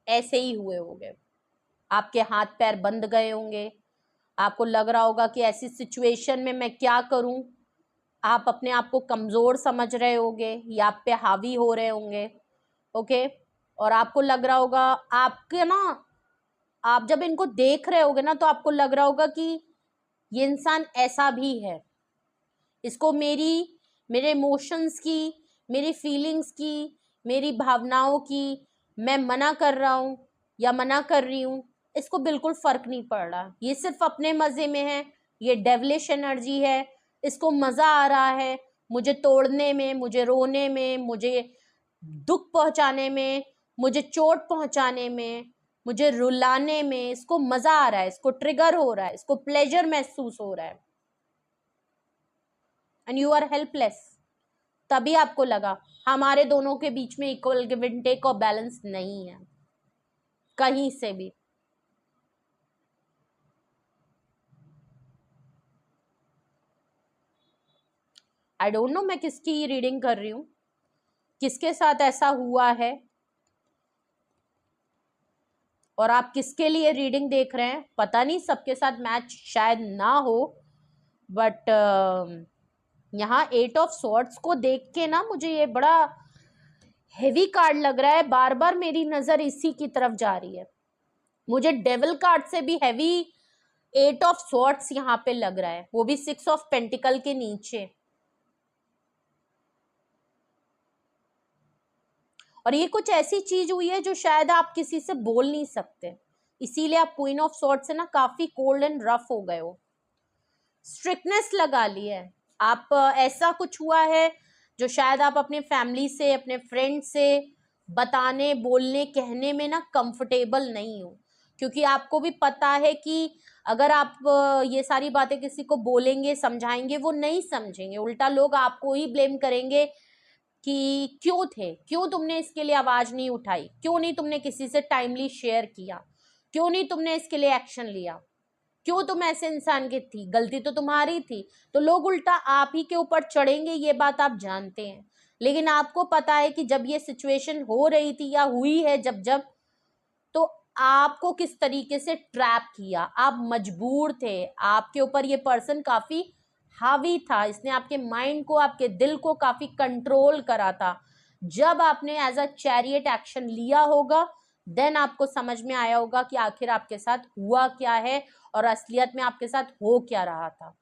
ऐसे ही हुए होंगे। आपके हाथ पैर बंद गए होंगे, आपको लग रहा होगा कि ऐसी सिचुएशन में मैं क्या करूं। आप अपने आप को कमजोर समझ रहे होंगे या आप पे हावी हो रहे होंगे, ओके। और आपको लग रहा होगा, आपके ना, आप जब इनको देख रहे होगे ना तो आपको लग रहा होगा कि ये इंसान ऐसा भी है, इसको मेरे इमोशंस की, मेरी फीलिंग्स की, मेरी भावनाओं की मैं मना कर रहा हूँ या मना कर रही हूँ, इसको बिल्कुल फर्क नहीं पड़ रहा। ये सिर्फ अपने मजे में है, ये डेविलिश एनर्जी है, इसको मजा आ रहा है मुझे तोड़ने में, मुझे रोने में, मुझे दुख पहुंचाने में, मुझे चोट पहुंचाने में, मुझे रुलाने में। इसको मजा आ रहा है, इसको ट्रिगर हो रहा है, इसको प्लेजर महसूस हो रहा है, एंड यू आर हेल्पलेस। तभी आपको लगा हमारे दोनों के बीच में इक्वल गिव एंड टेक और बैलेंस नहीं है कहीं से भी। आई डोंट नो मैं किसकी रीडिंग कर रही हूं, किसके साथ ऐसा हुआ है, और आप किसके लिए रीडिंग देख रहे हैं पता नहीं। सबके साथ मैच शायद ना हो, बट यहाँ 8 ऑफ सॉर्ड्स को देख के ना मुझे ये बड़ा हेवी कार्ड लग रहा है। बार बार मेरी नजर इसी की तरफ जा रही है। मुझे डेविल कार्ड से भी हैवी 8 ऑफ सॉर्ड्स यहाँ पे लग रहा है, वो भी 6 ऑफ पेंटिकल के नीचे। और ये कुछ ऐसी चीज हुई है जो शायद आप किसी से बोल नहीं सकते, इसीलिए आप क्वीन ऑफ सॉर्ड्स से ना काफी कोल्ड एंड रफ हो गए हो, स्ट्रिक्टनेस लगा ली है आप। ऐसा कुछ हुआ है जो शायद आप अपने फैमिली से, अपने फ्रेंड से बताने, बोलने, कहने में ना कंफर्टेबल नहीं हो, क्योंकि आपको भी पता है कि अगर आप ये सारी बातें किसी को बोलेंगे, समझाएंगे, वो नहीं समझेंगे, उल्टा लोग आपको ही ब्लेम करेंगे कि क्यों तुमने इसके लिए आवाज नहीं उठाई, क्यों नहीं तुमने किसी से टाइमली शेयर किया, क्यों नहीं तुमने इसके लिए एक्शन लिया, क्यों तुम ऐसे इंसान की थी, गलती तो तुम्हारी थी। तो लोग उल्टा आप ही के ऊपर चढ़ेंगे, ये बात आप जानते हैं। लेकिन आपको पता है कि जब ये सिचुएशन हो रही थी या हुई है, जब तो आपको किस तरीके से ट्रैप किया, आप मजबूर थे, आपके ऊपर ये पर्सन काफी हावी था, इसने आपके माइंड को, आपके दिल को काफी कंट्रोल करा था। जब आपने एज अ चैरियट एक्शन लिया होगा, देन आपको समझ में आया होगा कि आखिर आपके साथ हुआ क्या है और असलियत में आपके साथ हो क्या रहा था।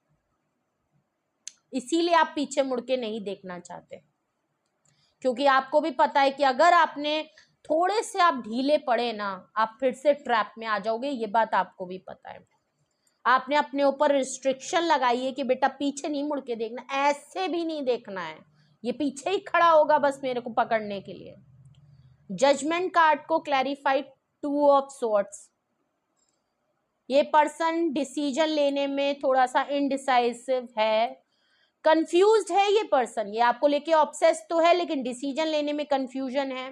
इसीलिए आप पीछे मुड़ के नहीं देखना चाहते, क्योंकि आपको भी पता है कि अगर आपने थोड़े से आप ढीले पड़े ना, आप फिर से ट्रैप में आ जाओगे, ये बात आपको भी पता है। आपने अपने ऊपर रिस्ट्रिक्शन लगाई है कि बेटा पीछे नहीं मुड़ के देखना, ऐसे भी नहीं देखना है, ये पीछे ही खड़ा होगा बस मेरे को पकड़ने के लिए। जजमेंट कार्ड को क्लैरिफाइड 2 ऑफ सॉर्ड्स, ये पर्सन डिसीजन लेने में थोड़ा सा इनडिसाइसिव है, कंफ्यूज्ड है ये पर्सन। ये आपको लेके ऑब्सेस तो है लेकिन डिसीजन लेने में कंफ्यूजन है।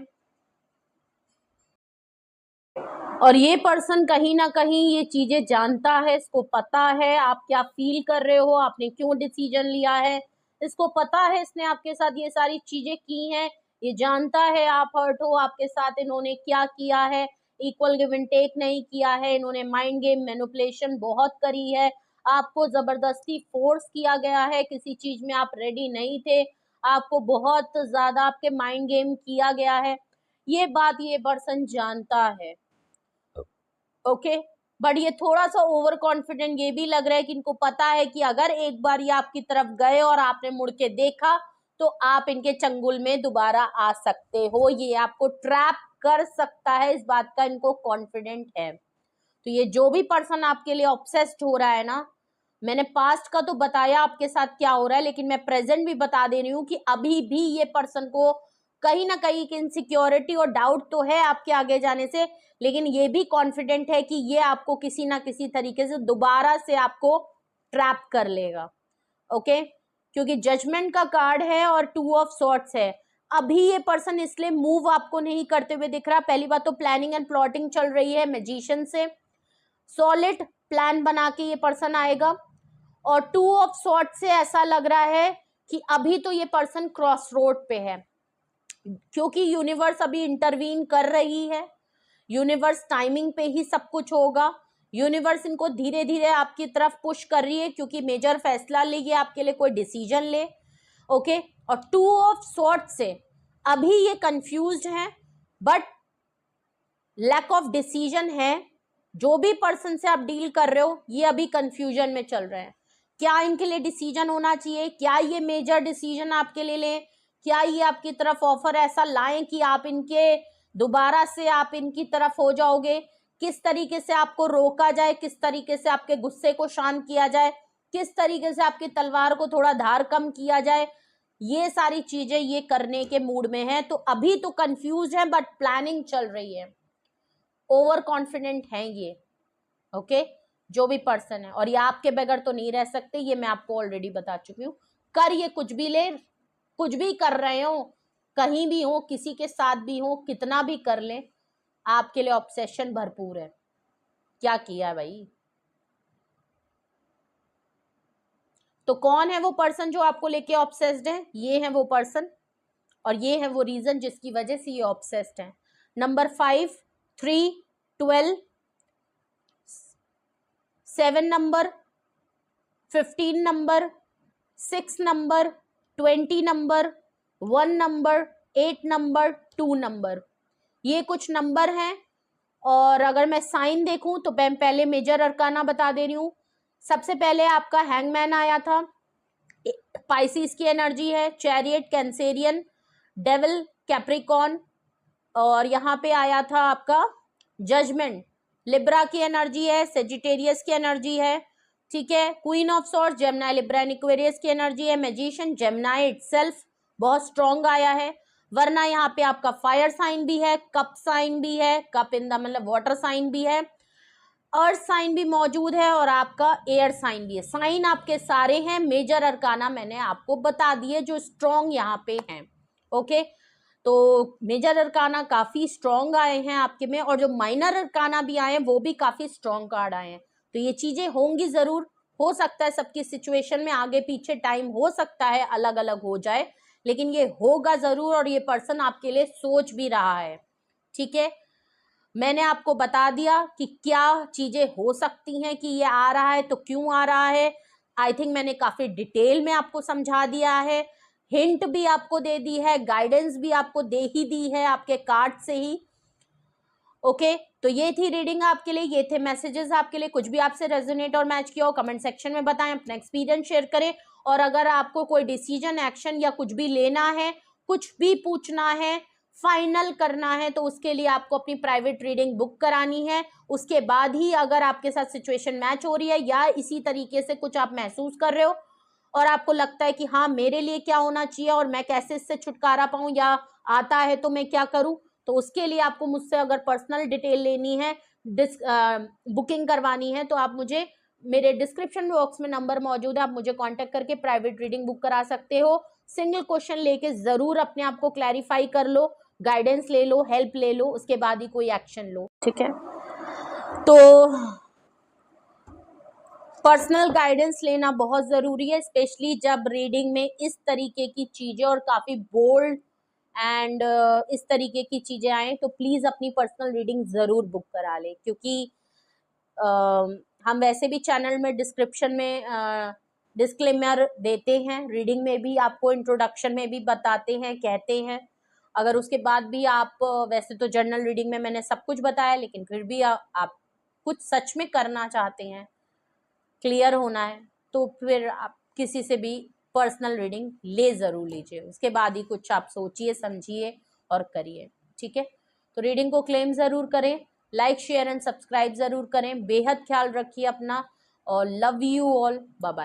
और ये पर्सन कहीं ना कहीं ये चीजें जानता है, इसको पता है आप क्या फील कर रहे हो, आपने क्यों डिसीजन लिया है, इसको पता है इसने आपके साथ ये सारी चीजें की हैं, ये जानता है आप हर्ट हो, आपके साथ इन्होंने क्या किया है, इक्वल गिव एंड टेक नहीं किया है, इन्होंने माइंड गेम मैनिपुलेशन बहुत करी है, आपको जबरदस्ती फोर्स किया गया है, किसी चीज में आप रेडी नहीं थे, आपको बहुत ज्यादा आपके माइंड गेम किया गया है, ये बात ये पर्सन जानता है। ओके बट ये थोड़ा सा ओवर कॉन्फिडेंट ये भी लग रहा है कि इनको पता है कि अगर एक बार ये आपकी तरफ गए और आपने मुड़ के देखा तो आप इनके चंगुल में दोबारा आ सकते हो, ये आपको ट्रैप कर सकता है, इस बात का इनको कॉन्फिडेंट है। तो ये जो भी पर्सन आपके लिए ऑब्सेस्ड हो रहा है ना, मैंने पास्ट का तो बताया आपके साथ क्या हो रहा है, लेकिन मैं प्रेजेंट भी बता दे रही हूँ कि अभी भी ये पर्सन को कहीं ना कहीं की इनसिक्योरिटी और डाउट तो है आपके आगे जाने से, लेकिन ये भी कॉन्फिडेंट है कि ये आपको किसी ना किसी तरीके से दोबारा से आपको ट्रैप कर लेगा। ओके क्योंकि जजमेंट का कार्ड है और 2 ऑफ सॉर्ड्स है। अभी ये पर्सन इसलिए मूव आपको नहीं करते हुए दिख रहा, पहली बात तो प्लानिंग एंड प्लॉटिंग चल रही है मैजिशियन से, सॉलिड प्लान बना के ये पर्सन आएगा। और 2 ऑफ सॉर्ड्स से ऐसा लग रहा है कि अभी तो ये पर्सन क्रॉस रोड पे है, क्योंकि यूनिवर्स अभी इंटरवीन कर रही है, यूनिवर्स टाइमिंग पे ही सब कुछ होगा, यूनिवर्स इनको धीरे धीरे आपकी तरफ पुश कर रही है क्योंकि मेजर फैसला ले, ये आपके लिए कोई डिसीजन ले। ओके और 2 ऑफ सॉर्ड्स से अभी ये कंफ्यूज्ड है बट लैक ऑफ डिसीजन है। जो भी पर्सन से आप डील कर रहे हो ये अभी कंफ्यूजन में चल रहे हैं, क्या इनके लिए डिसीजन होना चाहिए, क्या ये मेजर डिसीजन आपके लिए लें, क्या ये आपकी तरफ ऑफर ऐसा लाएं कि आप इनके दोबारा से आप इनकी तरफ हो जाओगे, किस तरीके से आपको रोका जाए, किस तरीके से आपके गुस्से को शांत किया जाए, किस तरीके से आपकी तलवार को थोड़ा धार कम किया जाए, ये सारी चीजें ये करने के मूड में है। तो अभी तो कंफ्यूज है बट प्लानिंग चल रही है, ओवर कॉन्फिडेंट है ये। ओके जो भी पर्सन है, और ये आपके बगैर तो नहीं रह सकते, ये मैं आपको ऑलरेडी बता चुकी हूँ। कर ये कुछ भी ले, कुछ भी कर रहे हो, कहीं भी हो, किसी के साथ भी हो, कितना भी कर ले, आपके लिए ऑब्सेशन भरपूर है। क्या किया है भाई? तो कौन है वो पर्सन जो आपको लेके ऑब्सेस्ड है? ये है वो पर्सन और ये है वो रीजन जिसकी वजह से ये ऑब्सेस्ड है। Number 5, 3, 12, 7 number, 15 number, 6 number, 20 number, 1 number, 8 number, 2 number, ये कुछ नंबर हैं। और अगर मैं साइन देखूं तो मैं पहले मेजर अरकाना बता दे रही हूँ। सबसे पहले आपका हैंगमैन आया था, पाइसिस की एनर्जी है, चैरियट कैंसेरियन, डेविल कैप्रिकॉन, और यहाँ पे आया था आपका जजमेंट, लिब्रा की एनर्जी है, सेजिटेरियस की एनर्जी है, ठीक है, queen of swords, Gemini, Libra and Aquarius की एनर्जी है, मैजिशियन, जेमिनी इटसेल्फ बहुत स्ट्रॉन्ग आया है। वरना यहाँ पे आपका फायर साइन भी है, कप साइन भी है, कप इन द मतलब वाटर साइन भी है, अर्थ साइन भी मौजूद है और आपका एयर साइन भी है। साइन आपके सारे हैं, मेजर अरकाना मैंने आपको बता दिए जो स्ट्रॉन्ग यहाँ पे हैं। ओके तो मेजर अरकाना काफी स्ट्रॉन्ग आए हैं आपके में, और जो माइनर अरकाना भी आए हैं वो भी काफी स्ट्रॉन्ग कार्ड आए हैं। तो ये चीजें होंगी जरूर, हो सकता है सबकी सिचुएशन में आगे पीछे टाइम हो सकता है अलग अलग हो जाए, लेकिन ये होगा जरूर और ये पर्सन आपके लिए सोच भी रहा है। ठीक है मैंने आपको बता दिया कि क्या चीजें हो सकती हैं कि ये आ रहा है तो क्यों आ रहा है। आई थिंक मैंने काफी डिटेल में आपको समझा दिया है, हिंट भी आपको दे दी है, गाइडेंस भी आपको दे ही दी है आपके कार्ड से ही। ओके तो ये थी रीडिंग आपके लिए, ये थे मैसेजेस आपके लिए। कुछ भी आपसे रेजोनेट और मैच किया हो कमेंट सेक्शन में बताएं, अपना एक्सपीरियंस शेयर करें। और अगर आपको कोई डिसीजन, एक्शन या कुछ भी लेना है, कुछ भी पूछना है, फाइनल करना है, तो उसके लिए आपको अपनी प्राइवेट रीडिंग बुक करानी है। उसके बाद ही अगर आपके साथ सिचुएशन मैच हो रही है या इसी तरीके से कुछ आप महसूस कर रहे हो और आपको लगता है कि हाँ मेरे लिए क्या होना चाहिए और मैं कैसे इससे छुटकारा पाऊं या आता है तो मैं क्या करूं, तो उसके लिए आपको मुझसे अगर पर्सनल डिटेल लेनी है बुकिंग करवानी है तो आप मुझे, मेरे डिस्क्रिप्शन बॉक्स में नंबर मौजूद है, आप मुझे कांटेक्ट करके प्राइवेट रीडिंग बुक करा सकते हो। सिंगल क्वेश्चन लेके जरूर अपने आप को क्लैरिफाई कर लो, गाइडेंस ले लो, हेल्प ले लो, उसके बाद ही कोई एक्शन लो, ठीक है। तो पर्सनल गाइडेंस लेना बहुत ज़रूरी है, स्पेशली जब रीडिंग में इस तरीके की चीज़ें और काफ़ी बोल्ड एंड इस तरीके की चीज़ें आए तो प्लीज़ अपनी पर्सनल रीडिंग ज़रूर बुक करा ले, क्योंकि हम वैसे भी चैनल में डिस्क्रिप्शन में डिस्क्लेमर देते हैं, रीडिंग में भी आपको इंट्रोडक्शन में भी बताते हैं, कहते हैं। अगर उसके बाद भी आप वैसे तो जर्नल रीडिंग में मैंने सब कुछ बताया, लेकिन फिर भी आप कुछ सच में करना चाहते हैं, क्लियर होना है, तो फिर आप किसी से भी पर्सनल रीडिंग ले ज़रूर लीजिए, उसके बाद ही कुछ आप सोचिए, समझिए और करिए, ठीक है। तो रीडिंग को क्लेम ज़रूर करें, लाइक शेयर एंड सब्सक्राइब ज़रूर करें, बेहद ख्याल रखिए अपना और love you all, bye bye.